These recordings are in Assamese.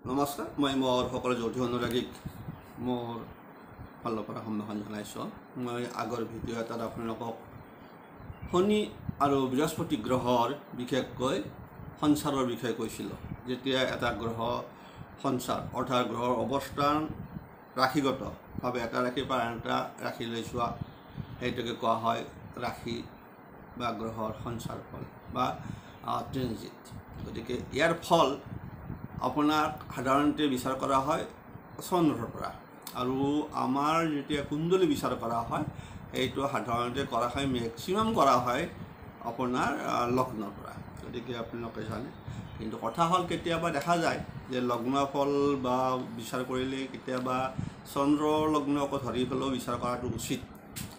নমস্কাৰ, মই মোৰ সকলো জ্যোতি অনুৰাগীক মোৰ ফালৰ পৰা সম্ভাষণ জনাইছোঁ। মই আগৰ ভিডিঅ' এটাত আপোনালোকক শনি আৰু বৃহস্পতি গ্ৰহৰ বিশেষকৈ সঞ্চাৰৰ বিষয়ে কৈছিলোঁ। যেতিয়া এটা গ্ৰহ সঞ্চাৰ অৰ্থাৎ গ্ৰহৰ অৱস্থান ৰাশিগতভাৱে এটা ৰাশিৰ পৰা আন এটা ৰাশিলৈ যোৱা, সেইটোকে কোৱা হয় ৰাশি বা গ্ৰহৰ সঞ্চাৰ ফল বা ট্ৰেনজিট। গতিকে ইয়াৰ ফল আপোনাক সাধাৰণতে বিচাৰ কৰা হয় চন্দ্ৰৰ পৰা, আৰু আমাৰ যেতিয়া কুণ্ডলী বিচাৰ কৰা হয় সেইটো সাধাৰণতে কৰা হয়, মেক্সিমাম কৰা হয় আপোনাৰ লগ্নৰ পৰা। গতিকে আপোনালোকে জানে, কিন্তু কথা হ'ল কেতিয়াবা দেখা যায় যে লগ্ন ফল বা বিচাৰ কৰিলে কেতিয়াবা চন্দ্ৰ লগ্নকো ধৰি পেলাইও বিচাৰ কৰাটো উচিত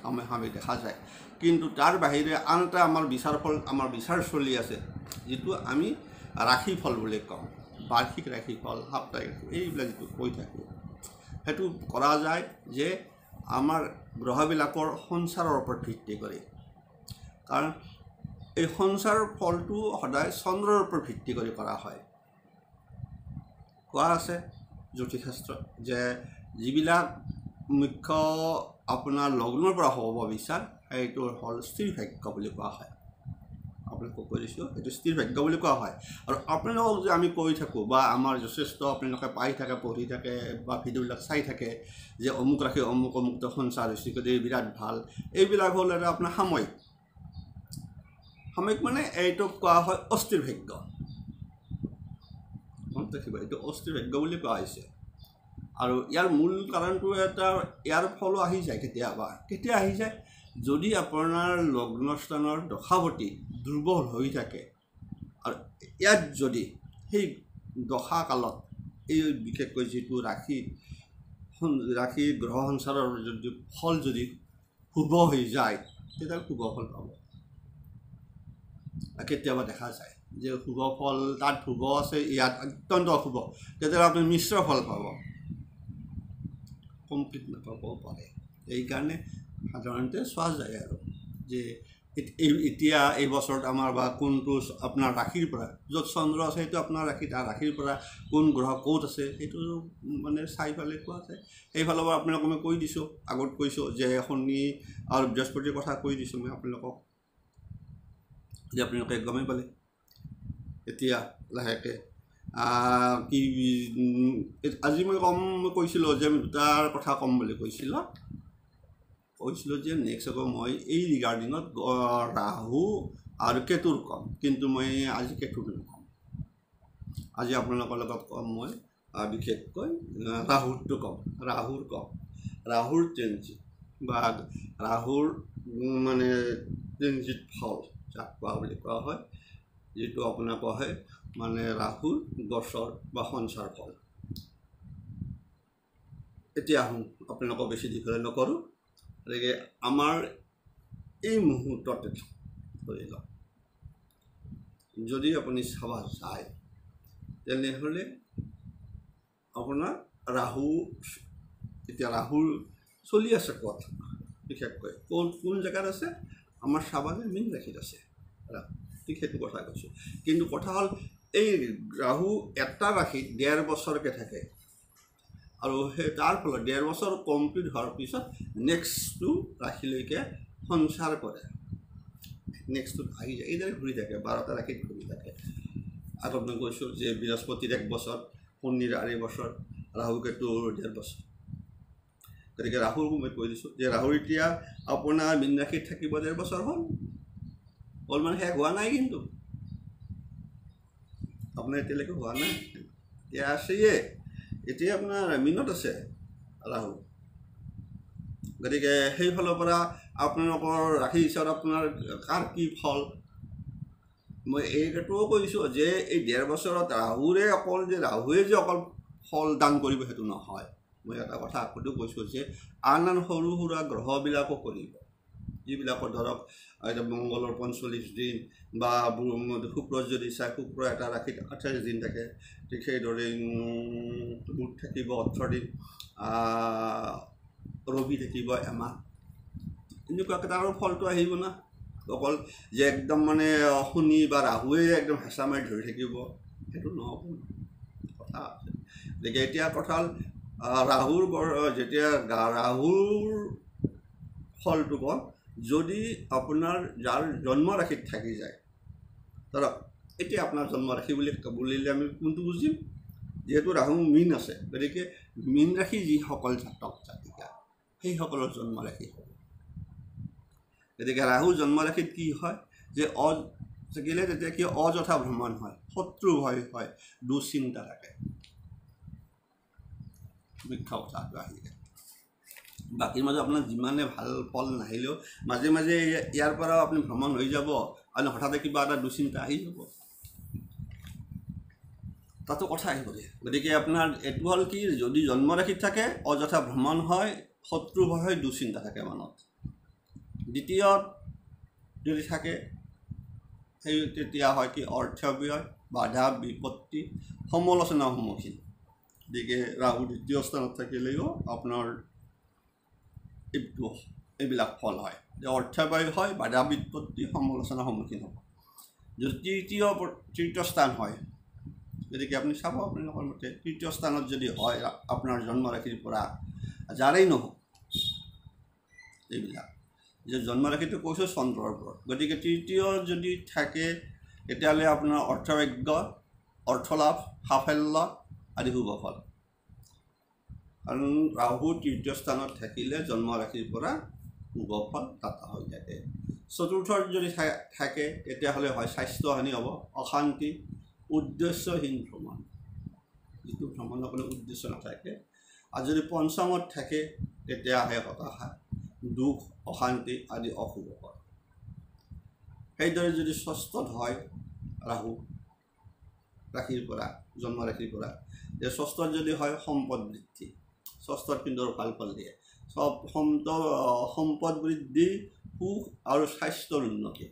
আমি দেখা যায়। কিন্তু তাৰ বাহিৰে আন এটা আমাৰ বিচাৰ চলি আছে, যিটো আমি ৰাশিফল বুলি কওঁ। বাৰ্ষিক ৰাশিফল, সাপ্তাহিক ৰাশিফল, এইবিলাক যিটো কৈ থাকোঁ, সেইটো কৰা যায় যে আমাৰ গ্ৰহবিলাকৰ সঞ্চাৰৰ ওপৰত ভিত্তি কৰি। কাৰণ এই সঞ্চাৰৰ ফলটো সদায় চন্দ্ৰৰ ওপৰত ভিত্তি কৰি কৰা হয়। কোৱা আছে জ্যোতিষশাস্ত্ৰত যে যিবিলাক মুখ্য আপোনাৰ লগ্নৰ পৰা হ'ব বিচাৰ, সেইটো হ'ল স্থিৰ ভাগ্য বুলি কোৱা হয়। আপোনালোকক কৈ দিছোঁ, সেইটো স্থিৰ ভাগ্য বুলি কোৱা হয়। আৰু আপোনালোকক যে আমি কৈ থাকোঁ বা আমাৰ যথেষ্ট আপোনালোকে পাই থাকে, পঢ়ি থাকে বা ভিডিঅ'বিলাক চাই থাকে যে অমুক ৰাশি অমুকটো সঞ্চাৰ হৈছে, গতিকে বিৰাট ভাল। এইবিলাক হ'ল এটা আপোনাৰ সাময়িক মানে এইটোক কোৱা হয় অস্থিৰ ভাগ্য। মনত ৰাখিব, এইটো অস্থিৰ ভাগ্য বুলি কোৱা হৈছে। আৰু ইয়াৰ মূল কাৰণটো এটা, ইয়াৰ ফলো আহি যায় কেতিয়া আহি যায়, যদি আপোনাৰ লগ্নস্থানৰ দশাৱতী দুৰ্বল হৈ থাকে, আৰু ইয়াত যদি সেই দশা কালত এই বিশেষকৈ যিটো ৰাশি গ্ৰহ সঞ্চাৰৰ যদি ফল যদি শুভ হৈ যায়, তেতিয়া শুভ ফল পাব। কেতিয়াবা দেখা যায় যে শুভ ফল তাত শুভ আছে, ইয়াত অত্যন্ত অশুভ, তেতিয়াহ'লে আপুনি মিশ্ৰ ফল পাব, কমপ্লিট নাপাবও পাৰে। এইকাৰণে সাধাৰণতে চোৱা যায় আৰু যে এতিয়া এই বছৰত আমাৰ বা কোনটো আপোনাৰ ৰাশিৰ পৰা, য'ত চন্দ্ৰ আছে সেইটো আপোনাৰ ৰাশিৰ পৰা কোন গ্ৰহ ক'ত আছে সেইটো মানে চাই পেলাই কোৱা যায়। সেইফালৰ পৰা আপোনালোকক মই কৈ দিছোঁ, আগত কৈছোঁ যে শনি আৰু বৃহস্পতিৰ কথা কৈ দিছোঁ মই আপোনালোকক, যে আপোনালোকে গমেই পালে। এতিয়া লাহেকৈ আজি মই কৈছিলোঁ যে দুটাৰ কথা ক'ম বুলি কৈছিলোঁ যে নেক্সট আকৌ মই এই ৰিগাৰ্ডিঙত ৰাহু আৰু কেতুৰ ক'ম, কিন্তু মই আজি কেতুৰ নক'ম। আজি আপোনালোকৰ লগত ক'ম মই বিশেষকৈ ৰাহুৰটো ক'ম। ৰাহুৰ ট্ৰেনজিট বা ৰাহুৰ মানে ট্ৰেনজিট ফল যাক কোৱা বুলি কোৱা হয়, যিটো আপোনাৰ কোৱা হয় মানে ৰাহুৰ গছৰ বা সঞ্চাৰ ফল। এতিয়া আহোঁ, আপোনালোকক বেছি দীঘলীয়া নকৰোঁ। গতিকে আমাৰ এই মুহূৰ্ততে ধৰি লওক, যদি আপুনি চাব যায় তেনেহ'লে আপোনাৰ এতিয়া ৰাহুৰ চলি আছে ক'ত, বিশেষকৈ কোন জেগাত আছে, আমাৰ চাবানে মীন ৰাশিত আছে ঠিক সেইটো কথা কৈছোঁ। কিন্তু কথা হ'ল এই ৰাহু এটা ৰাশিত 1.5 বছৰকৈ থাকে, আৰু সেই তাৰ ফলত 1.5 বছৰ কমপ্লিট হোৱাৰ পিছত নেক্সটটো ৰাশিলৈকে সঞ্চাৰ কৰে, নেক্সটটোত আহি যায়, এইদৰে ঘূৰি থাকে, 12টা ৰাশিত ঘূৰি থাকে। আগত মই কৈছোঁ যে বৃহস্পতিৰ 1 বছৰ, শনিৰ 2.5 বছৰ, ৰাহু কেতুৰ 1.5 বছৰ। গতিকে ৰাহুৰ মই কৈ দিছোঁ যে ৰাহুৰ এতিয়া আপোনাৰ মীন ৰাশিত থাকিব 1.5 বছৰ হ'ল মানে শেষ হোৱা নাই, কিন্তু আপোনাৰ এতিয়ালৈকে হোৱা নাই, এতিয়া আছেয়ে, এতিয়া আপোনাৰ মীনত আছে ৰাহু। গতিকে সেইফালৰ পৰা আপোনালোকৰ ৰাশি হিচাপত আপোনাৰ কাৰ কি ফল, মই এইটোও কৈছোঁ যে এই 1.5 বছৰত ৰাহুৱে যে অকল ফল দান কৰিব সেইটো নহয়। মই এটা কথা আগতেও কৈছোঁ যে আন সৰু সুৰা গ্ৰহবিলাকো কৰিব, যিবিলাকৰ ধৰক এতিয়া মংগলৰ 45 দিন বা শুক্ৰ যদি চাই, শুক্ৰ এটা ৰাশিত 28 দিন থাকে, ঠিক সেইদৰে বুধ থাকিব 18 দিন, ৰবি থাকিব এমাহ, এনেকুৱাকৈ তাৰ ফলটো আহিব না। অকল যে একদম মানে শনি বা ৰাহুৱে একদম হেঁচা মাৰি ধৰি থাকিব, সেইটো নহ'ব কথা আছে। গতিকে এতিয়া কথা হ'ল ৰাহুৰ যেতিয়া ৰাহুৰ ফলটো কওঁ যদি আপোনাৰ যাৰ জন্ম ৰাশিত থাকি যায় ধৰক এতিয়া আপোনাৰ জন্ম ৰাশি বুলিলে আমি কোনটো বুজিম যিহেতু ৰাহু মীন আছে গতিকে মীন ৰাশি যিসকল জাতক জাতিকা সেইসকলৰ জন্ম ৰাশি হ'ব গতিকে ৰাহু জন্ম ৰাশিত কি হয় যে থাকিলে তেতিয়া কি অযথা ভ্ৰমণ হয় শত্ৰু ভয় হয় দুশ্চিন্তা থাকে মুখ্য কথাটো আহিলে বাকীৰ মাজত আপোনাৰ যিমানে ভাল ফল নাহিলেও মাজে মাজে ইয়াৰ পৰাও আপুনি ভ্ৰমণ হৈ যাব আৰু হঠাতে কিবা এটা দুশ্চিন্তা আহি যাব তাতো কথা আহিব গতিকে আপোনাৰ এইটো হ'ল কি যদি জন্ম ৰাশিত থাকে অযথা ভ্ৰমণ হয় শত্ৰু ভয় হয় দুশ্চিন্তা থাকে মনত দ্বিতীয়ত যদি থাকে সেই তেতিয়া হয় কি অৰ্থ ব্যয় বাধা বিপত্তি সমালোচনাৰ সন্মুখীন গতিকে ৰাহু দ্বিতীয় স্থানত থাকিলেও আপোনাৰ এইবিলাক ফল হয় যে অৰ্থ ব্যয় হয় বাধা বিপত্তি সমালোচনাৰ সন্মুখীন হ'ব যদি তৃতীয় স্থান হয় গতিকে আপুনি চাব আপোনালোকৰ মতে তৃতীয় স্থানত যদি হয় আপোনাৰ জন্ম ৰাশিৰ পৰা যাৰেই নহওক এইবিলাক যে জন্ম ৰাশিটো কৈছোঁ চন্দ্ৰৰ ওপৰত গতিকে তৃতীয় যদি থাকে তেতিয়াহ'লে আপোনাৰ অৰ্থভাগ্য অৰ্থলাভ সাফল্য আদি শুভ ফল কাৰণ ৰাহু তৃতীয় স্থানত থাকিলে জন্ম ৰাশিৰ পৰা শুভ ফল দাতা হৈ থাকে চতুৰ্থত যদি থাকে তেতিয়াহ'লে হয় স্বাস্থ্যহানি হ'ব অশান্তি উদ্দেশ্যহীন ভ্ৰমণ যিটো ভ্ৰমণৰ কোনো উদ্দেশ্য নাথাকে আৰু যদি পঞ্চমত থাকে তেতিয়া আহে হতাশা দুখ অশান্তি আদি অশুভ ফল সেইদৰে যদি ষষ্ঠত হয় ৰাহু ৰাশিৰ পৰা জন্ম ৰাশিৰ পৰা যে ষষ্ঠত যদি হয় সম্পদ বৃদ্ধি ষষ্ঠত কিন্তু ভাল ফল দিয়ে সম্পদ বৃদ্ধি সুখ আৰু স্বাস্থ্যৰ উন্নতি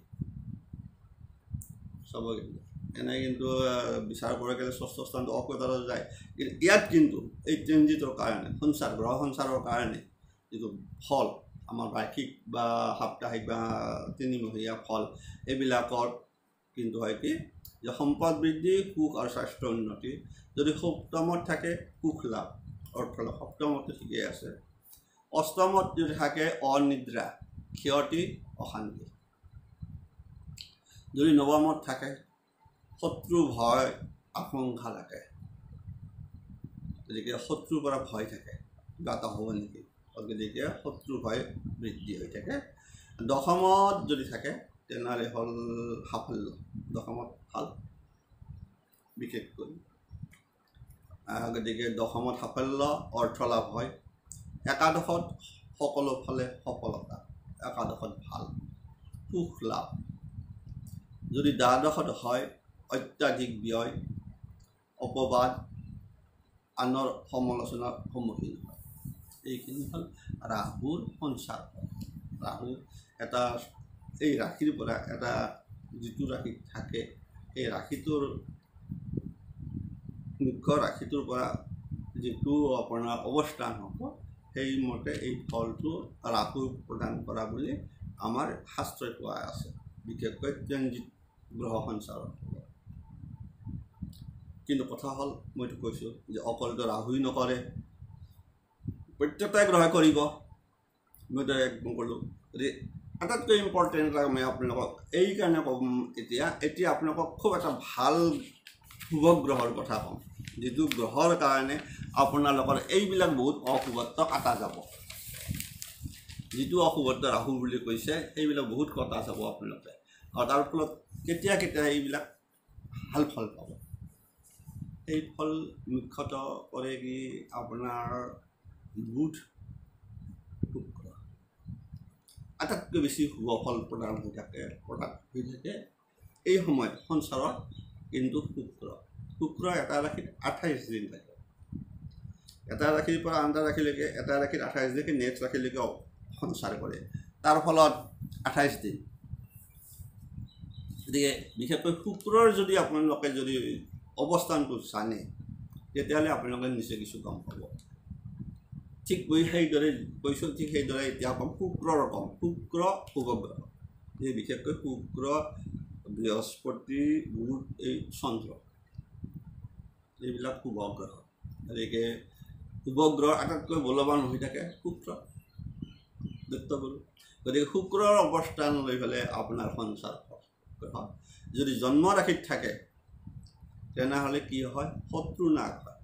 চাব কিন্তু এনে কিন্তু বিচাৰ কৰে গ'লে ষষ্ঠ স্থানটো অকৃতত যায় কিন্তু ইয়াত কিন্তু এই ট্ৰেনজিটৰ কাৰণে গ্ৰহ সঞ্চাৰৰ কাৰণে যিটো ফল আমাৰ বাৰ্ষিক বা সাপ্তাহিক বা তিনিমহীয়া ফল এইবিলাকৰ কিন্তু হয় কি যে সম্পদ বৃদ্ধি সুখ আৰু স্বাস্থ্যৰ উন্নতি যদি সপ্তমত থাকে সুখ লাভ অৰ্থলাভ সপ্তমতো ঠিকেই আছে অষ্টমত যদি থাকে অনিদ্ৰা ক্ষতি অশান্তি যদি নৱমত থাকে শত্ৰু ভয় আশংকা থাকে গতিকে শত্ৰুৰ পৰা ভয় থাকে কিবা এটা হ'ব নেকি গতিকে শত্ৰু ভয় বৃদ্ধি হৈ থাকে দশমত যদি থাকে তেনেহ'লে হ'ল সাফল্য দশমত ভাল বিশেষকৈ গতিকে দশমত সাফল্য অৰ্থলাভ হয় একাদশত সকলো ফালে সফলতা একাদশত ভাল সুখ লাভ যদি দ্বাদশত হয় অত্যাধিক ব্যয় অপবাদ আনৰ সমালোচনাৰ সন্মুখীন হয় এইখিনি হ'ল ৰাহুৰ সঞ্চাৰ ৰাহু এটা এই ৰাশিৰ পৰা এটা যিটো ৰাশিত থাকে সেই ৰাশিটোৰ মুখ্য ৰাশিটোৰ পৰা যিটো আপোনাৰ অৱস্থান হ'ব সেইমতে এই ফলটো ৰাহু প্ৰদান কৰা বুলি আমাৰ শাস্ত্ৰই কোৱা আছে বিশেষকৈ ট্ৰেনজিট গ্ৰহ সঞ্চাৰৰ কিন্তু কথা হ'ল মইতো কৈছোঁ যে অকলটো ৰাহুই নকৰে প্ৰত্যেকটাই গ্ৰহে কৰিব মইতো একদম ক'লোঁ গতিকে আটাইতকৈ ইম্পৰ্টেণ্ট মই আপোনালোকক এইকাৰণে ক'ম এতিয়া আপোনালোকক খুব এটা ভাল শুভ গ্ৰহৰ কথা ক'ম যিটো গ্ৰহৰ কাৰণে আপোনালোকৰ এইবিলাক বহুত অশুভত্ব কাটা যাব যিটো অশুভত্ব ৰাহু বুলি কৈছে সেইবিলাক বহুত কটা যাব আপোনালোকে আৰু তাৰ ফলত কেতিয়া এইবিলাক ভাল ফল পাব এই ফল মুখ্যতঃ কৰে কি আপোনাৰ বুধ শুক্ৰ আটাইতকৈ বেছি শুভ ফল প্ৰদান হৈ থাকে এই সময়ত সঞ্চাৰত কিন্তু শুক্ৰ এটা ৰাশিত 28 দিন থাকে এটা ৰাশিৰ পৰা আন এটা ৰাশিলৈকে এটা ৰাশিত 28 দিন নেক্সট ৰাশিলৈকে সঞ্চাৰ কৰে তাৰ ফলত 28 দিন গতিকে বিশেষকৈ শুক্ৰৰ যদি আপোনালোকে যদি অৱস্থানটো জানে তেতিয়াহ'লে আপোনালোকে নিশ্চয় কিছু গম পাব ঠিক সেইদৰে কৈছোঁ ঠিক সেইদৰে এতিয়া ক'ম শুক্ৰৰ ক'ম শুক্ৰ শুভ গ্ৰহ এই বিশেষকৈ শুক্ৰ বৃহস্পতি বুধ এই চন্দ্ৰ এইবিলাক শুভ গ্ৰহ গতিকে উপগ্ৰহ আটাইতকৈ বলৱান হৈ থাকে শুক্ৰ দৈত্যগুৰু গতিকে শুক্ৰৰ অৱস্থান লৈ পেলাই আপোনাৰ সঞ্চাৰ গ্ৰহ যদি জন্ম ৰাশিত থাকে তেনেহ'লে কি হয় শত্ৰু নাশ হয়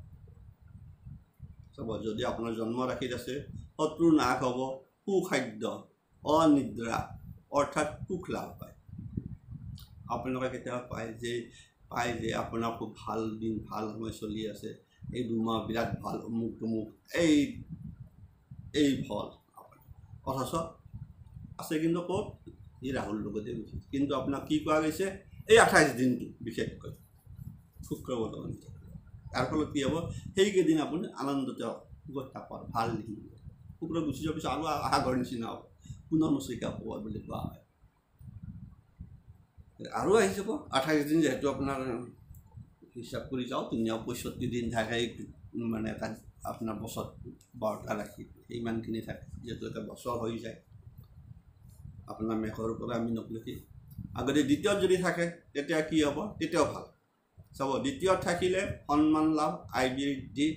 চাব যদি আপোনাৰ জন্ম ৰাশিত আছে শত্ৰু নাশ হ'ব সুখাদ্য অনিদ্ৰা অৰ্থাৎ সুখ লাভ পায় আপোনালোকে কেতিয়াবা পায় যে আপোনাৰ খুব ভাল দিন ভাল সময় চলি আছে এই দুমাহ বিৰাট ভাল অমুক তমুক এই ফল অথচ আছে কিন্তু ক'ত এই ৰাহুল লগতে গৈছে কিন্তু আপোনাক কি কোৱা গৈছে এই 28 দিনটো বিশেষকৈ শুক্ৰবাৰ তাৰ ফলত কি হ'ব সেইকেইদিন আপুনি আনন্দত থাকক ভাল দিন শুক্ৰ গুচি যোৱাৰ পিছত আৰু আগৰ নিচিনা হ'ব পুনৰ মুচিকা পোৱা বুলি কোৱা হয় আৰু আহি যাব 28 দিন যেহেতু আপোনাৰ হিচাপ কৰি যাওঁ 65 দিন থাকে মানে এটা আপোনাৰ বছৰ 12টা ৰাশি ইমানখিনি থাকে যেহেতু এটা বছৰ হৈ যায় আপোনাৰ মেঘৰ পৰা আমি নকলি আগতে দ্বিতীয়ত যদি থাকে তেতিয়া কি হ'ব তেতিয়াও ভাল চাব দ্বিতীয়ত থাকিলে সন্মান লাভ আয় বৃদ্ধি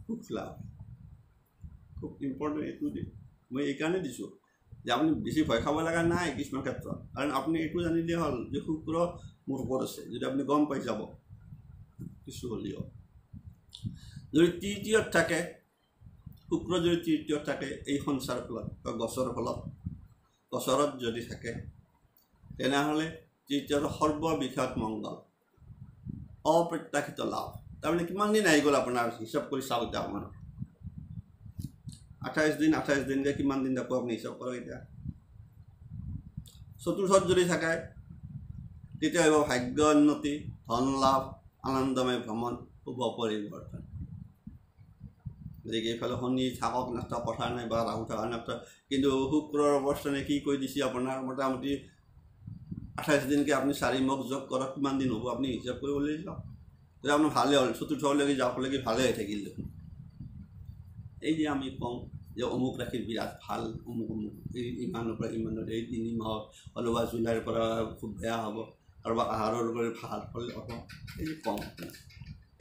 সুখ লাভ খুব ইম্পৰ্টেণ্ট এইটো মই এইকাৰণে দিছোঁ যে আপুনি বেছি ভয় খাব লগা নাই কিছুমান ক্ষেত্ৰত কাৰণ আপুনি এইটো জানিলে হ'ল যে শুক্ৰ মোৰ ওপৰত আছে যদি আপুনি গম পাই যাব কিছু হ'লেও যদি তৃতীয়ত থাকে শুক্ৰ যদি তৃতীয়ত থাকে এই সঞ্চাৰ ফলত বা গছৰত যদি থাকে তেনেহ'লে তৃতীয়ত সৰ্ববিষাদ মংগল অপ্ৰত্যাশিত লাভ তাৰমানে কিমান দিন আহি গ'ল আপোনাৰ হিচাপ কৰি চাওক এতিয়া আপোনাৰ 28 দিনকৈ কিমান দিন থাকোঁ আপুনি হিচাপ কৰক এতিয়া চতুৰ্থত যদি থাকে তেতিয়া হ'ব ভাগ্য উন্নতি ধন লাভ আনন্দময় ভ্ৰমণ শুভ পৰিৱৰ্তন গতিকে এইফালে শনি থাকক নাথাকক কথা নাই বা ৰাহু থকা নাথাকক কিন্তু শুক্ৰৰ অৱস্থানে কি কৈ দিছে আপোনাৰ মোটামুটি 28 দিনকৈ আপুনি 4 মুখ যোগ কৰক কিমান দিন হ'ব আপুনি হিচাপ কৰিবলৈ যাওক তেতিয়া আপোনাৰ ভালেই হ'ল চতুৰ্থলৈকে যাওকলৈকে ভালেই হৈ থাকিল এই যে আমি কওঁ যে অমুক ৰাশিৰ বিৰাট ভাল অমুক এই ইমানৰ পৰা ইমানৰ এই 3 মাহত অলবা জুলাইৰ পৰা খুব বেয়া হ'ব কাৰোবাৰ আহাৰৰ পৰা ভাল ফল হ'ব এই যে কওঁ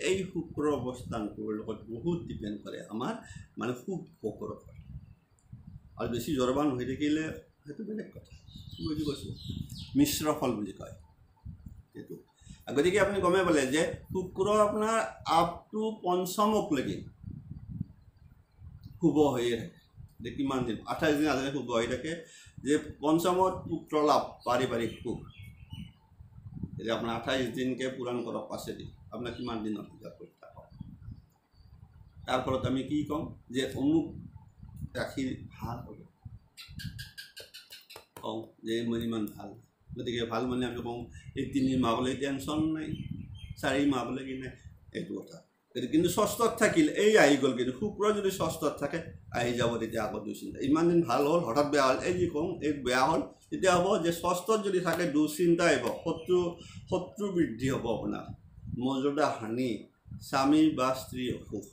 এই শুক্ৰ অৱস্থানটোৰ লগত বহুত ডিপেণ্ড কৰে আমাৰ মানে খুব শুক্ৰ হয় আৰু বেছি জড়বান হৈ থাকিলে সেইটো বেলেগ কথা বুজি কৈছোঁ মিশ্ৰ ফল বুলি কয় সেইটো গতিকে আপুনি গমে পালে যে শুক্ৰ আপোনাৰ আপ টু পঞ্চমকলৈকে শুভ হৈয়ে থাকে যে কিমান দিন 28 দিন আজিলৈ শুভ হৈ থাকে যে পঞ্চমত পুত্ৰ লাভ পাৰিবাৰিক সুখ এতিয়া আপোনাৰ 28 দিনকৈ পূৰণ কৰক পাছেদি আপোনাৰ কিমান দিন অধিকাৰ কৰি থাকক তাৰ ফলত আমি কি ক'ম যে অমুক ৰাশিৰ ভাল হ'ব কওঁ যে মই ইমান ভাল গতিকে ভাল মানে আমি কওঁ এই 3 মাহলৈ টেনশ্যন নাই 4 মাহলৈ কি নাই এইটো কথা কিন্তু ষষ্ঠত থাকিল এই আহি গ'ল কিন্তু শুক্ৰ যদি ষষ্ঠত থাকে আহি যাব তেতিয়া আগত দুশ্চিন্তা ইমান দিন ভাল হ'ল হঠাৎ বেয়া হ'ল এই যি কওঁ এই বেয়া হ'ল তেতিয়া হ'ব যে ষষ্ঠত যদি থাকে দুশ্চিন্তা আহিব শত্ৰু বৃদ্ধি হ'ব আপোনাৰ মৰ্যাদা হানি স্বামী বা স্ত্ৰী অসুখ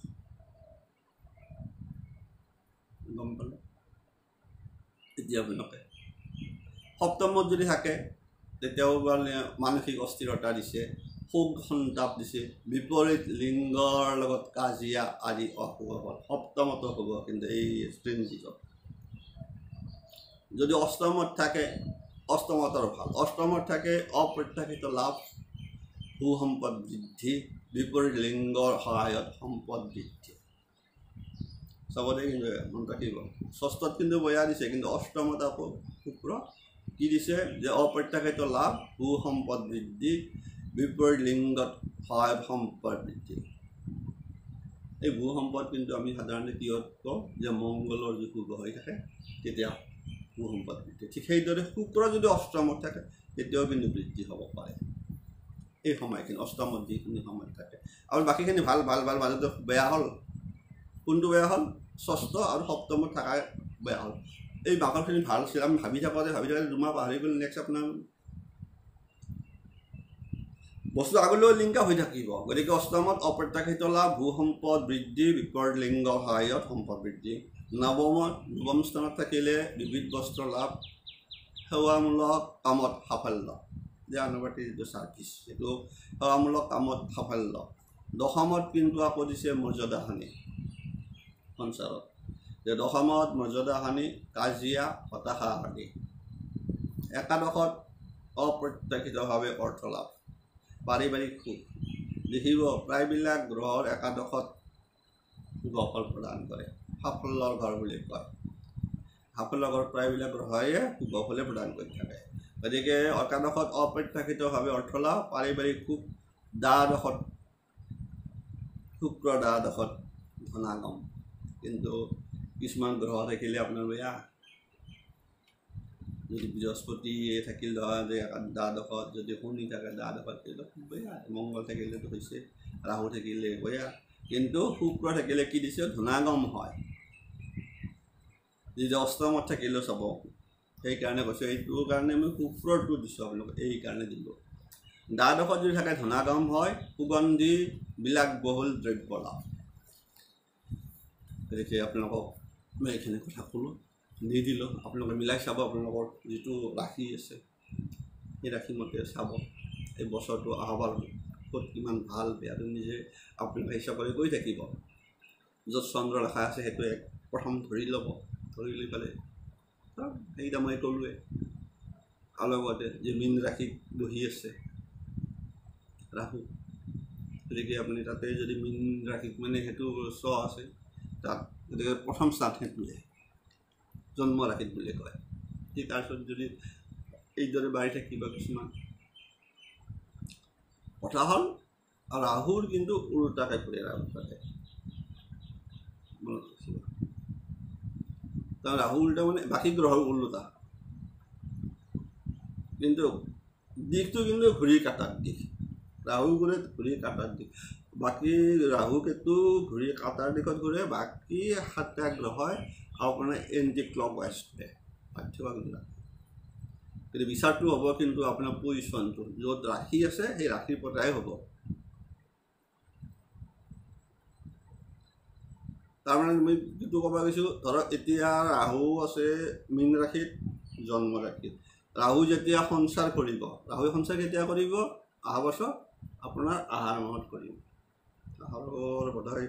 গম পালে এতিয়া আপোনালোকে সপ্তমত যদি থাকে তেতিয়াও মানে মানসিক অস্থিৰতা দিছে শোক সন্তাপ দিছে বিপৰীত লিংগৰ লগত কাজিয়া আদি অশুভ হ'ল সপ্তমতো হ'ব কিন্তু এই ট্ৰেনজিটত যদি অষ্টমত থাকে অষ্টমতৰ ভাল অষ্টমত থাকে অপ্ৰত্যাশিত লাভ সু সম্পদ বৃদ্ধি বিপৰীত লিংগৰ সহায়ত সম্পদ বৃদ্ধি চবতে কিন্তু মন ৰাখিব ষষ্ঠত কিন্তু বয়া দিছে কিন্তু অষ্টমত আকৌ শুক্ৰ কি দিছে যে অপ্ৰত্যাশিত লাভ সু সম্পদ বৃদ্ধি বিপৰীত লিংগত সহায়ত সম্পদ বৃদ্ধি এই ভূ সম্পদ কিন্তু আমি সাধাৰণতে কিহত কওঁ যে মংগলৰ যি শুভ হৈ থাকে তেতিয়া ভূ সম্পদ বৃদ্ধি ঠিক সেইদৰে শুক্ৰ যদি অষ্টমত থাকে তেতিয়াও কিন্তু বৃদ্ধি হ'ব পাৰে এই সময়খিনি অষ্টমত যিখিনি সময়ত থাকে আৰু বাকীখিনি ভাল মাজতে বেয়া হ'ল কোনটো বেয়া হ'ল ষষ্ঠ আৰু সপ্তমত থকা বেয়া হ'ল এই বাকৰখিনি ভাল আছিল আমি ভাবি থাকোঁতে দুমাহ পাহৰি গ'ল নেক্সট আপোনাৰ বস্তু আগলৈও লিংক হৈ থাকিব গতিকে অষ্টমত অপ্ৰত্যাশিত লাভ ভূ সম্পদ বৃদ্ধি বিপৰীত লিংগ সহায়ত সম্পদ বৃদ্ধি নৱম স্থানত থাকিলে বিবিধ বস্ত্ৰ লাভ সেৱামূলক কামত সাফল্য যে আনুপাতিক যিটো ছাৰ্ভিচ সেইটো সেৱামূলক কামত সাফল্য দশমত কিন্তু আকৌ দিছে মৰ্যাদা হানি সংসাৰত, যে দশমত মৰ্যাদা হানি, কাজিয়া, হতাশা আদি। একাদশত অপ্ৰত্যাশিতভাৱে অৰ্থ লাভ, পাৰিবাৰিক সুখ। দেখিব প্ৰায়বিলাক গ্ৰহৰ একাদশত শুভফল প্ৰদান কৰে, সাফল্যৰ ঘৰ বুলি কয়। সাফল্যৰ ঘৰ প্ৰায়বিলাক গ্ৰহে শুভফলে প্ৰদান কৰি থাকে। গতিকে একাদশত অপ্ৰত্যাশিতভাৱে অৰ্থ লাভ, পাৰিবাৰিক সুখ। দ্বাদশত শুক্ৰ, দ্বাদশত ধনাগম। কিন্তু কিছুমান গ্ৰহ থাকিলে আপোনাৰ বেয়া, যদি বৃহস্পতি থাকিল ধৰা যে দ্বাদশত, যদি শনি থাকে দ্বাদশত থাকিলে খুব বেয়া, মংগল থাকিলেতো হৈছে, ৰাহু থাকিলে বেয়া। কিন্তু শুক্ৰ থাকিলে কি দিছে, ধনাগম হয়। যদি অষ্টমত থাকিলেও চাব, সেইকাৰণে কৈছোঁ, এইটোৰ কাৰণে মই শুক্ৰটো দিছোঁ আপোনালোকক, এইকাৰণে দিলোঁ। দ্বাদশত যদি থাকে ধনাগম হয়, সুগন্ধি বিলাসবহুল দ্ৰব্য লাভ। গতিকে আপোনালোকক মই এইখিনি কথা ক'লোঁ, দি দিলোঁ। আপোনালোকে মিলাই চাব, আপোনালোকৰ যিটো ৰাশি আছে সেই ৰাশিমতে চাব এই বছৰটো অহাবাৰ ক'ত কিমান ভাল বেয়াটো নিজে আপোনালোকে হিচাপ কৰি গৈ থাকিব। য'ত চন্দ্ৰ ৰেখা আছে সেইটো প্ৰথম ধৰি ল'ব, ধৰি লৈ পেলাই সেইকেইটা মই ক'লোৱে। আৰু লগতে যে মীন ৰাশিত বহি আছে ৰাহু, গতিকে আপুনি তাতে যদি মীন ৰাশিত মানে সেইটো আছে তাত, গতিকে প্ৰথম স্থান সেইটোৱে জন্ম ৰাশিত বুলি কয়। ঠিক তাৰপিছত যদি এইদৰে বাঢ়ি থাকিব কিছুমান কথা হ'ল, ৰাহুৰ কিন্তু উল্টাকৈ ফুৰে, ৰাহু থাকে মনত ৰাখিব। ৰাহু উল্টা মানে বাকী গ্ৰহৰ উল্টা, কিন্তু দিশটো কিন্তু ঘূৰি কাটাৰ দিশ। ৰাহু ঘূৰে ঘূৰি কাটাৰ দিশ, বাকী ৰাহু কেতু ঘূৰি কাটাৰ দিশত ঘূৰে। বাকী 7টা গ্ৰহই আপোনাৰ এণ্টি ক্লক ৱাইজ ঘূৰে, পাৰ্থক্য। কিন্তু বিচাৰটো হ'ব কিন্তু আপোনাৰ পজিশ্যনটো, য'ত ৰাশি আছে সেই ৰাশিৰ পৰাই হ'ব। তাৰমানে মই যিটো ক'ব গৈছোঁ, ধৰক এতিয়া ৰাহু আছে মীন ৰাশিত, জন্ম ৰাশিত। ৰাহু যেতিয়া সঞ্চাৰ কৰিব, ৰাহুৱে সঞ্চাৰ কেতিয়া কৰিব, অহা বছৰ আপোনাৰ আহাৰ মাহত কৰিব। আহাৰৰ বোধহয়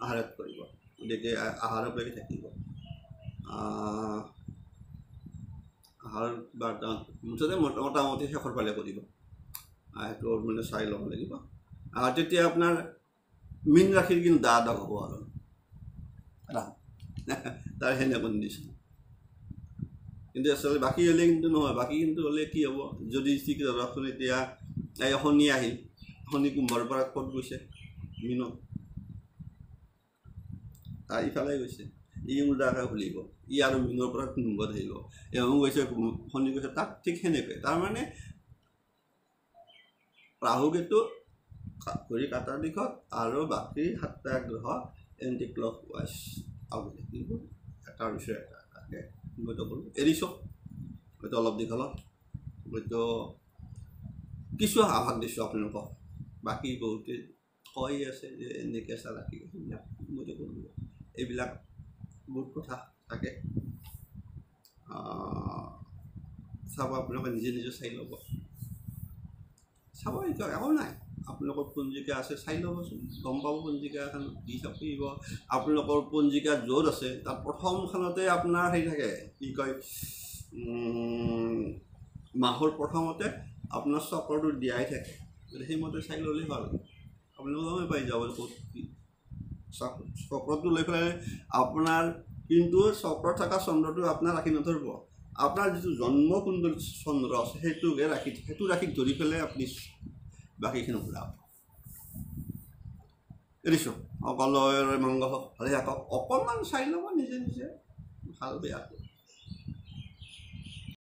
আহাৰত কৰিব, গতিকে আহাৰলৈকে থাকিব। আহাৰ বা মুঠতে মোটামুটি শেষৰ ফালে কৰিব, সেইটো মানে চাই ল'ব লাগিব। তেতিয়া আপোনাৰ মীন ৰাশিৰ কিন্তু দ্বাদশ হ'ব আৰু তাৰ সেনে কণ্ডিশ্যন। কিন্তু আচলতে বাকী হ'লে কিন্তু নহয়, বাকী কিন্তু হ'লে কি হ'ব, যদি ঠিক ধৰকচোন এতিয়া এই শনি আহিল, শনি কুম্ভৰ পৰা ক'ত গৈছে, মীনত, তাৰ ইফালে গৈছে, ই উল্টাকৈ খুলিব, ই আৰু মীনৰ পৰা কুম্ভত আহিব, এওঁ গৈছে শনি গৈছে তাক, ঠিক সেনেকৈ। তাৰমানে ৰাহু কেতু ঘূৰি কাটাৰ দিশত, আৰু বাকী 7টা গ্ৰহ এণ্টি ক্লক ৱাইজ আগুৱাই থাকিব, এটাৰ পিছত এটা। তাকে মইতো ক'লোঁ, এৰিছোঁ হয়তো অলপ দীঘলত, হয়তো কিছু আভাস দিছোঁ আপোনালোকক। বাকী বহুতে কৈ আছে যে এনেকৈ চা ৰাখি, সেইবিলাক মইতো ক'লোঁ, এইবিলাক বহুত কথা থাকে, চাব আপোনালোকে নিজে নিজে চাই ল'ব, চাব এইটো একো নাই। আপোনালোকৰ পঞ্জিকা আছে চাই ল'বচোন, গম পাব। পঞ্জিকা এখন দি থাকিব, আপোনালোকৰ পঞ্জিকা য'ত আছে তাত প্ৰথমখনতে আপোনাৰ হেৰি থাকে, কি কয়, মাহৰ প্ৰথমতে আপোনাৰ চক্ৰটো দিয়াই থাকে, সেইমতে চাই ল'লেই ভাল। আপোনালোকে গমেই পাই যাব ক'ত কি চক্ৰটো লৈ পেলাই। আপোনাৰ কিন্তু চক্ৰ থকা চন্দ্ৰটো আপোনাৰ ৰাখি নধৰিব, আপোনাৰ যিটো জন্ম কুণ্ডল চন্দ্ৰ আছে সেইটোকে ৰাখি, সেইটো ৰাশিক ধৰি পেলাই আপুনি বাকীখিনি ঘূৰাব। এৰিছোঁ, সকলোৰে মংগল হওক, ভালে থাকক। অকণমান চাই ল'ব নিজে নিজে, ভাল বেয়াটো।